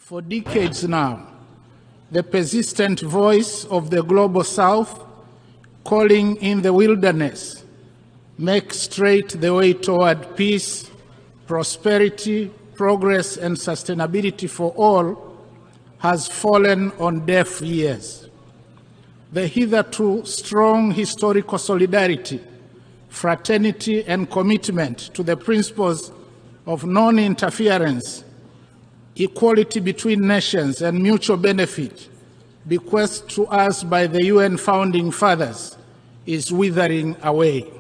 For decades now, the persistent voice of the Global South calling in the wilderness, make straight the way toward peace, prosperity, progress, and sustainability for all, has fallen on deaf ears. The hitherto strong historical solidarity, fraternity, and commitment to the principles of non-interference, equality between nations, and mutual benefit bequeathed to us by the UN founding fathers is withering away.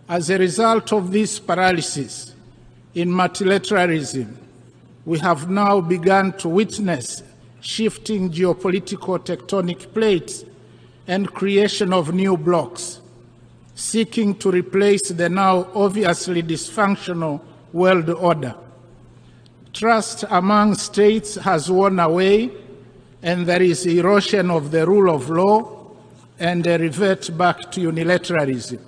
As a result of this paralysis in multilateralism, we have now begun to witness shifting geopolitical tectonic plates and creation of new blocs, seeking to replace the now obviously dysfunctional world order. Trust among states has worn away, and there is erosion of the rule of law and a revert back to unilateralism.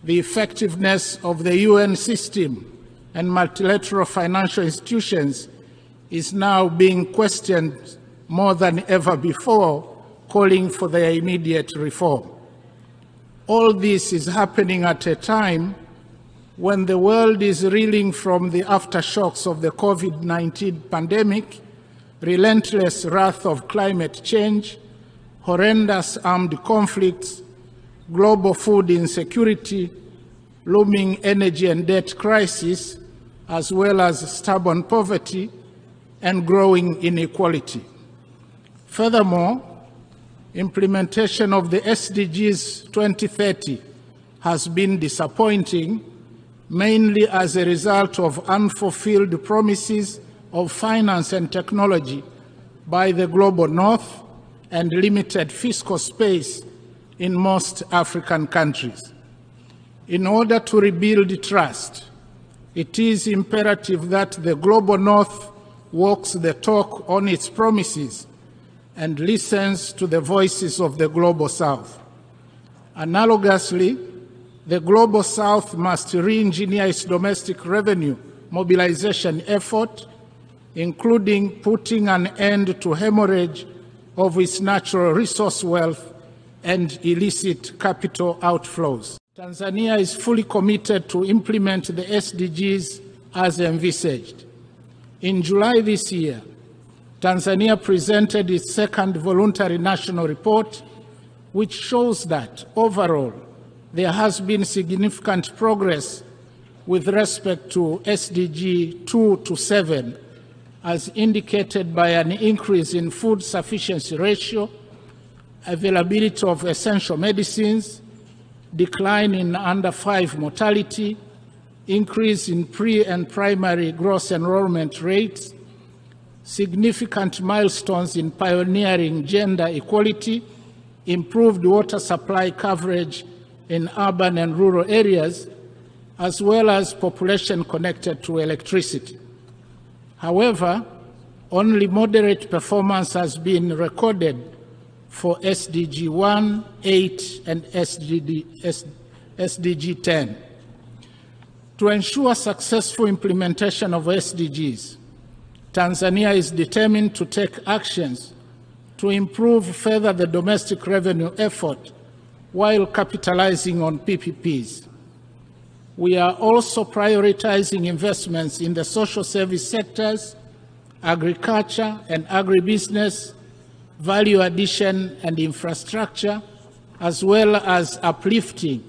The effectiveness of the UN system and multilateral financial institutions is now being questioned more than ever before, calling for their immediate reform. All this is happening at a time when the world is reeling from the aftershocks of the COVID-19 pandemic, relentless wrath of climate change, horrendous armed conflicts, global food insecurity, looming energy and debt crisis, as well as stubborn poverty and growing inequality. Furthermore, implementation of the SDGs 2030 has been disappointing, mainly as a result of unfulfilled promises of finance and technology by the global north and limited fiscal space in most African countries. In order to rebuild trust, it is imperative that the global north walks the talk on its promises and listens to the voices of the global south. Analogously, the global south must re-engineer its domestic revenue mobilization effort, including putting an end to hemorrhage of its natural resource wealth and illicit capital outflows. Tanzania is fully committed to implement the SDGs as envisaged. In July this year, Tanzania presented its second voluntary national report, which shows that overall, there has been significant progress with respect to SDG 2 to 7, as indicated by an increase in food sufficiency ratio, availability of essential medicines, decline in under 5 mortality, increase in pre- and primary gross enrollment rates, significant milestones in pioneering gender equality, improved water supply coverage in urban and rural areas, as well as population connected to electricity. However, only moderate performance has been recorded for SDG 1, 8, and SDG 10. To ensure successful implementation of SDGs, Tanzania is determined to take actions to improve further the domestic revenue effort while capitalizing on PPPs. We are also prioritizing investments in the social service sectors, agriculture and agribusiness, value addition and infrastructure, as well as uplifting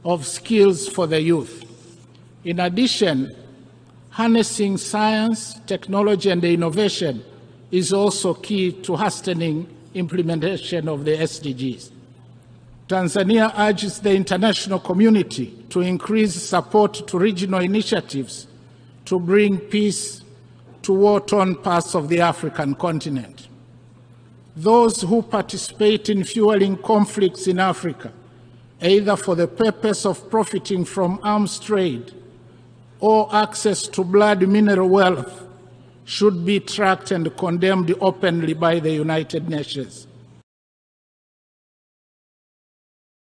of skills for the youth. In addition, harnessing science, technology, and innovation is also key to hastening implementation of the SDGs. Tanzania urges the international community to increase support to regional initiatives to bring peace to war-torn parts of the African continent. Those who participate in fueling conflicts in Africa, either for the purpose of profiting from arms trade or access to blood mineral wealth, should be tracked and condemned openly by the United Nations.